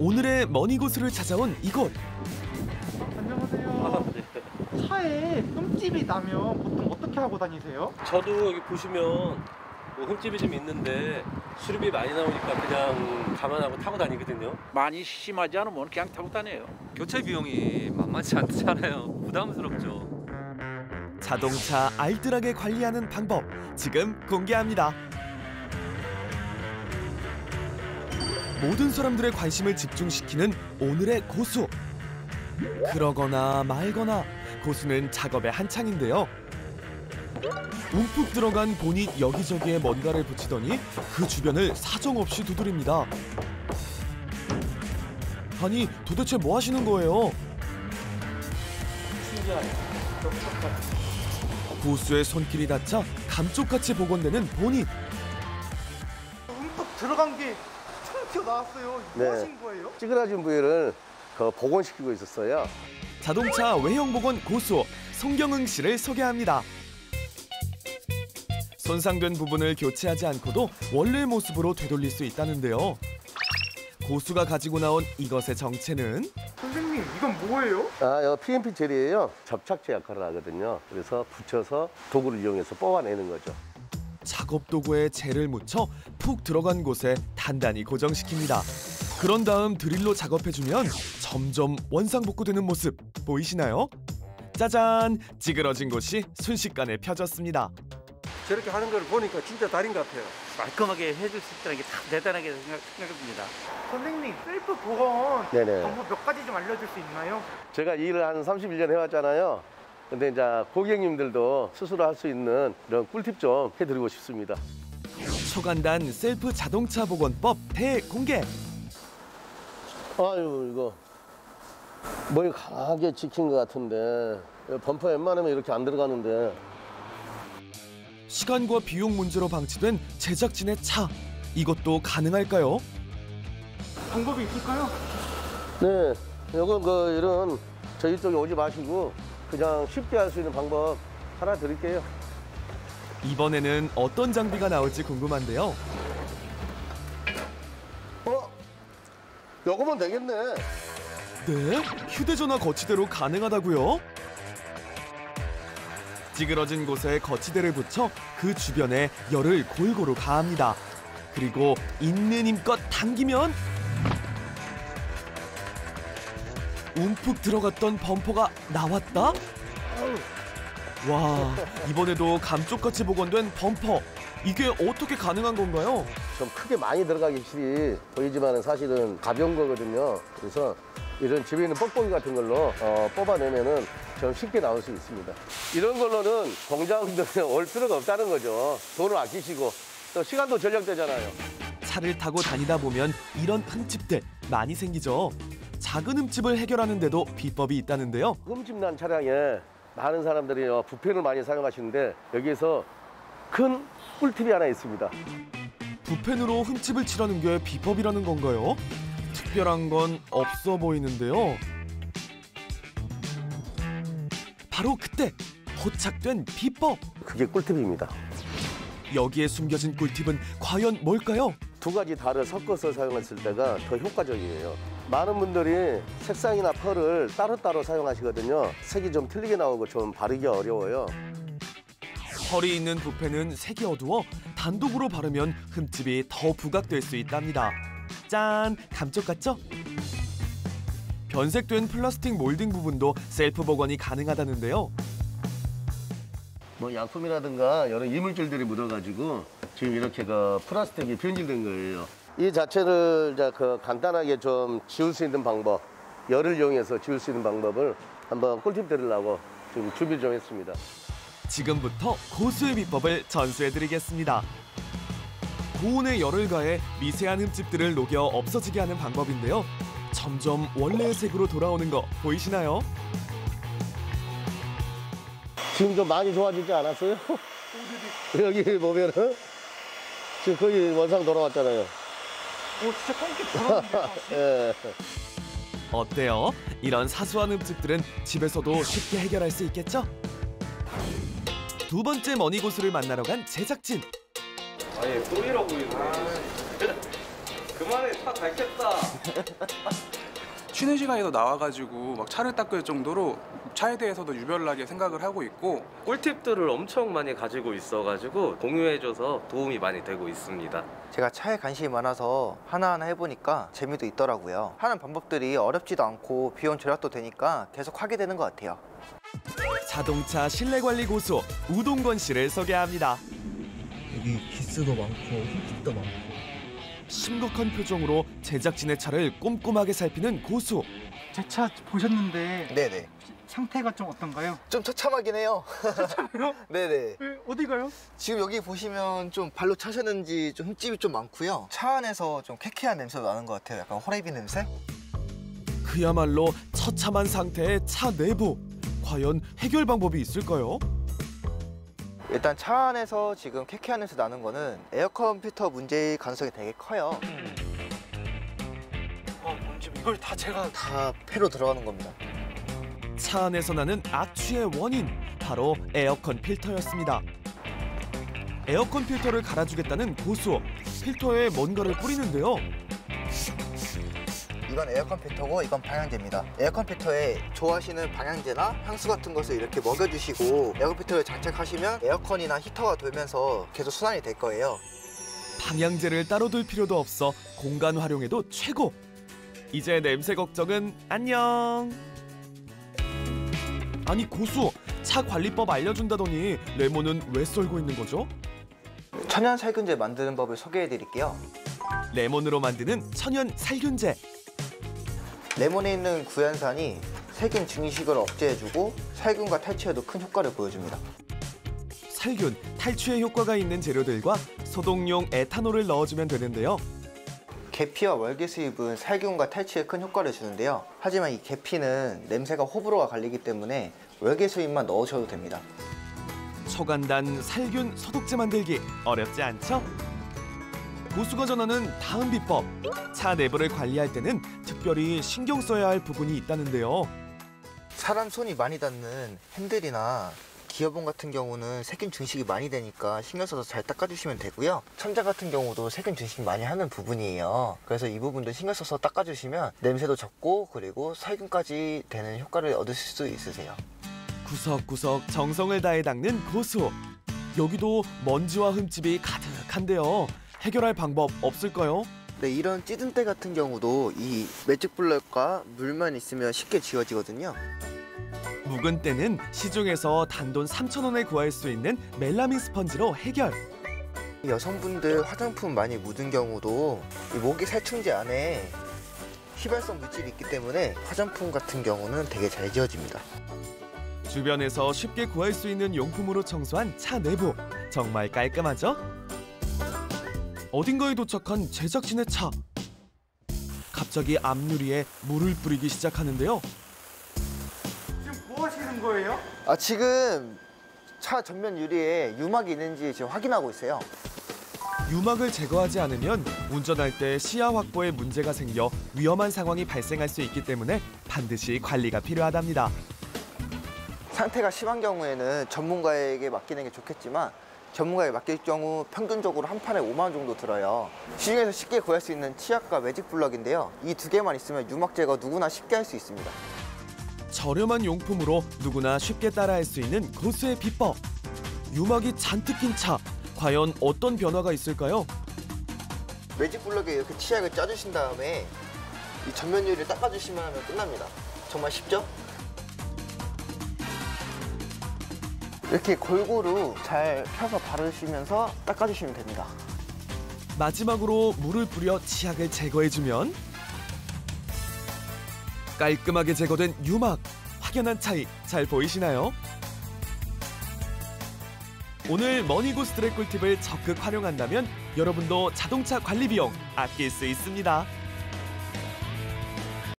오늘의 머니고수를 찾아온 이곳. 안녕하세요. 네. 차에 흠집이 나면 보통 어떻게 하고 다니세요? 저도 여기 보시면 뭐 흠집이 좀 있는데 수리비 많이 나오니까 그냥 감안하고 타고 다니거든요. 많이 심하지 않으면 그냥 타고 다녀요. 교체 비용이 만만치 않잖아요. 부담스럽죠. 자동차 알뜰하게 관리하는 방법 지금 공개합니다. 모든 사람들의 관심을 집중시키는 오늘의 고수. 그러거나 말거나 고수는 작업의 한창인데요. 움푹 들어간 보닛 여기저기에 뭔가를 붙이더니 그 주변을 사정없이 두드립니다. 아니 도대체 뭐 하시는 거예요? 고수의 손길이 닿자 감쪽같이 복원되는 보닛. 움푹 들어간 게 청 튀어나왔어요. 뭐 하신 거예요? 찌그러진 부위를 복원시키고 있었어요. 자동차 외형 복원 고수 송경흥 씨를 소개합니다. 손상된 부분을 교체하지 않고도 원래의 모습으로 되돌릴 수 있다는데요. 고수가 가지고 나온 이것의 정체는? 선생님, 이건 뭐예요? 이거 PMP 젤이에요. 접착제 역할을 하거든요. 그래서 붙여서 도구를 이용해서 뽑아내는 거죠. 작업 도구에 젤을 묻혀 푹 들어간 곳에 단단히 고정시킵니다. 그런 다음 드릴로 작업해주면 점점 원상복구되는 모습 보이시나요? 짜잔! 찌그러진 곳이 순식간에 펴졌습니다. 저렇게 하는 걸 보니까 진짜 달인 것 같아요. 말끔하게 해줄 수 있다는 게 참 대단하게 생각합니다. 선생님, 셀프 복원 네네. 방법 몇 가지 좀 알려줄 수 있나요? 제가 이 일을 한 31년 해왔잖아요. 근데 이제 고객님들도 스스로 할 수 있는 이런 꿀팁 좀 해드리고 싶습니다. 초간단 셀프 자동차 복원법 대공개! 아유, 이거 뭘 강하게 지킨 것 같은데 범퍼 웬만하면 이렇게 안 들어가는데. 시간과 비용 문제로 방치된 제작진의 차. 이것도 가능할까요? 방법이 있을까요? 네, 이건 이런 저희 쪽에 오지 마시고 그냥 쉽게 할 수 있는 방법 하나 드릴게요. 이번에는 어떤 장비가 나올지 궁금한데요. 요거면 되겠네. 네? 휴대전화 거치대로 가능하다고요? 찌그러진 곳에 거치대를 붙여 그 주변에 열을 골고루 가합니다. 그리고 있는 힘껏 당기면 움푹 들어갔던 범퍼가 나왔다? 와, 이번에도 감쪽같이 복원된 범퍼. 이게 어떻게 가능한 건가요? 좀 크게 많이 들어가기 실이 보이지만 사실은 가벼운 거거든요. 그래서 이런 집에 있는 뽁뽁이 같은 걸로 뽑아내면은 좀 쉽게 나올 수 있습니다. 이런 걸로는 공장들에 올 필요가 없다는 거죠. 돈을 아끼시고 또 시간도 절약되잖아요. 차를 타고 다니다 보면 이런 흠집들 많이 생기죠. 작은 흠집을 해결하는 데도 비법이 있다는데요. 흠집 난 차량에 많은 사람들이 부펜을 많이 사용하시는데 여기에서 큰 꿀팁이 하나 있습니다. 붓펜으로 흠집을 칠하는 게 비법이라는 건가요? 특별한 건 없어 보이는데요. 바로 그때 포착된 비법. 그게 꿀팁입니다. 여기에 숨겨진 꿀팁은 과연 뭘까요? 두 가지 달을 섞어서 사용했을 때가 더 효과적이에요. 많은 분들이 색상이나 펄을 따로따로 사용하시거든요. 색이 좀 틀리게 나오고 좀 바르기 어려워요. 펄이 있는 붓펜은 색이 어두워 단독으로 바르면 흠집이 더 부각될 수 있답니다. 짠! 감쪽 같죠? 변색된 플라스틱 몰딩 부분도 셀프 복원이 가능하다는데요. 뭐 약품이라든가 여러 이물질들이 묻어가지고 지금 이렇게 플라스틱이 변질된 거예요. 이 자체를 이제 간단하게 좀 지울 수 있는 방법, 열을 이용해서 지울 수 있는 방법을 한번 꿀팁 드리려고 지금 준비 좀 했습니다. 지금부터 고수의 비법을 전수해드리겠습니다. 고온의 열을 가해 미세한 흠집들을 녹여 없어지게 하는 방법인데요. 점점 원래의 색으로 돌아오는 거 보이시나요? 지금 좀 많이 좋아지지 않았어요? 여기 보면은 지금 거의 원상 돌아왔잖아요. 진짜 꽁게 돌아오네요. 예. 어때요? 이런 사소한 흠집들은 집에서도 쉽게 해결할 수 있겠죠? 두 번째 머니고수를 만나러 간 제작진. 아예 꿀이라고 보이네. 그만해, 차 닳겠다. 쉬는 시간에도 나와가지고 막 차를 닦을 정도로 차에 대해서도 유별나게 생각을 하고 있고 꿀팁들을 엄청 많이 가지고 있어가지고 공유해줘서 도움이 많이 되고 있습니다. 제가 차에 관심이 많아서 하나하나 해보니까 재미도 있더라고요. 하는 방법들이 어렵지도 않고 비용 절약도 되니까 계속 하게 되는 것 같아요. 자동차 실내관리 고수 우동권 씨를 소개합니다. 여기 기스도 많고 흠집도 많고. 심각한 표정으로 제작진의 차를 꼼꼼하게 살피는 고수. 제 차 보셨는데 네네. 상태가 좀 어떤가요? 좀 처참하긴 해요. 처참해요? 네네. 어디 가요? 지금 여기 보시면 좀 발로 차셨는지 좀 흠집이 좀 많고요. 차 안에서 좀 쾌쾌한 냄새가 나는 것 같아요. 약간 호레비 냄새? 그야말로 처참한 상태의 차 내부. 과연 해결 방법이 있을까요? 일단 차 안에서 지금 쾌쾌한 냄새 나는 거는 에어컨 필터 문제일 가능성이 되게 커요. 이걸 다 제가 다 폐로 들어가는 겁니다. 차 안에서 나는 악취의 원인, 바로 에어컨 필터였습니다. 에어컨 필터를 갈아주겠다는 고수, 필터에 뭔가를 뿌리는데요. 이건 에어컨 필터고 이건 방향제입니다. 에어컨 필터에 좋아하시는 방향제나 향수 같은 것을 이렇게 먹여주시고 에어컨 필터를 장착하시면 에어컨이나 히터가 돌면서 계속 순환이 될 거예요. 방향제를 따로 둘 필요도 없어 공간 활용에도 최고! 이제 냄새 걱정은 안녕! 아니 고수, 차 관리법 알려준다더니 레몬은 왜 썰고 있는 거죠? 천연 살균제 만드는 법을 소개해 드릴게요. 레몬으로 만드는 천연 살균제. 레몬에 있는 구연산이 세균 증식을 억제해주고 살균과 탈취에도 큰 효과를 보여줍니다. 살균, 탈취에 효과가 있는 재료들과 소독용 에탄올을 넣어주면 되는데요. 계피와 월계수잎은 살균과 탈취에 큰 효과를 주는데요. 하지만 이 계피는 냄새가 호불호가 갈리기 때문에 월계수잎만 넣으셔도 됩니다. 초간단 살균 소독제 만들기 어렵지 않죠? 고수가 전하는 다음 비법. 차 내부를 관리할 때는 특별히 신경 써야 할 부분이 있다는데요. 사람 손이 많이 닿는 핸들이나 기어봉 같은 경우는 세균 증식이 많이 되니까 신경 써서 잘 닦아주시면 되고요. 천장 같은 경우도 세균 증식 많이 하는 부분이에요. 그래서 이 부분도 신경 써서 닦아주시면 냄새도 적고 그리고 살균까지 되는 효과를 얻으실 수 있으세요. 구석구석 정성을 다해 닦는 고수. 여기도 먼지와 흠집이 가득한데요. 해결할 방법 없을까요? 네, 이런 찌든 때 같은 경우도 이 매직 블럭과 물만 있으면 쉽게 지워지거든요. 묵은 때는 시중에서 단돈 3,000원에 구할 수 있는 멜라민 스펀지로 해결. 여성분들 화장품 많이 묻은 경우도 이 모기 살충제 안에 휘발성 물질이 있기 때문에 화장품 같은 경우는 되게 잘 지워집니다. 주변에서 쉽게 구할 수 있는 용품으로 청소한 차 내부. 정말 깔끔하죠? 어딘가에 도착한 제작진의 차. 갑자기 앞유리에 물을 뿌리기 시작하는데요. 뭐 하시는 거예요? 지금 차 전면 유리에 유막이 있는지 지금 확인하고 있어요. 유막을 제거하지 않으면 운전할 때 시야 확보에 문제가 생겨 위험한 상황이 발생할 수 있기 때문에 반드시 관리가 필요하답니다. 상태가 심한 경우에는 전문가에게 맡기는 게 좋겠지만 전문가에게 맡길 경우 평균적으로 한 판에 5만 원 정도 들어요. 시중에서 쉽게 구할 수 있는 치약과 매직 블럭인데요. 이 두 개만 있으면 유막 제거 누구나 쉽게 할 수 있습니다. 저렴한 용품으로 누구나 쉽게 따라할 수 있는 고수의 비법. 유막이 잔뜩 낀 차. 과연 어떤 변화가 있을까요? 매직 블럭에 이렇게 치약을 짜주신 다음에 이 전면 유리를 닦아주시면 하면 끝납니다. 정말 쉽죠? 이렇게 골고루 잘 펴서 바르시면서 닦아주시면 됩니다. 마지막으로 물을 뿌려 치약을 제거해주면 깔끔하게 제거된 유막. 확연한 차이 잘 보이시나요? 오늘 머니고스들의 꿀팁을 적극 활용한다면 여러분도 자동차 관리 비용 아낄 수 있습니다.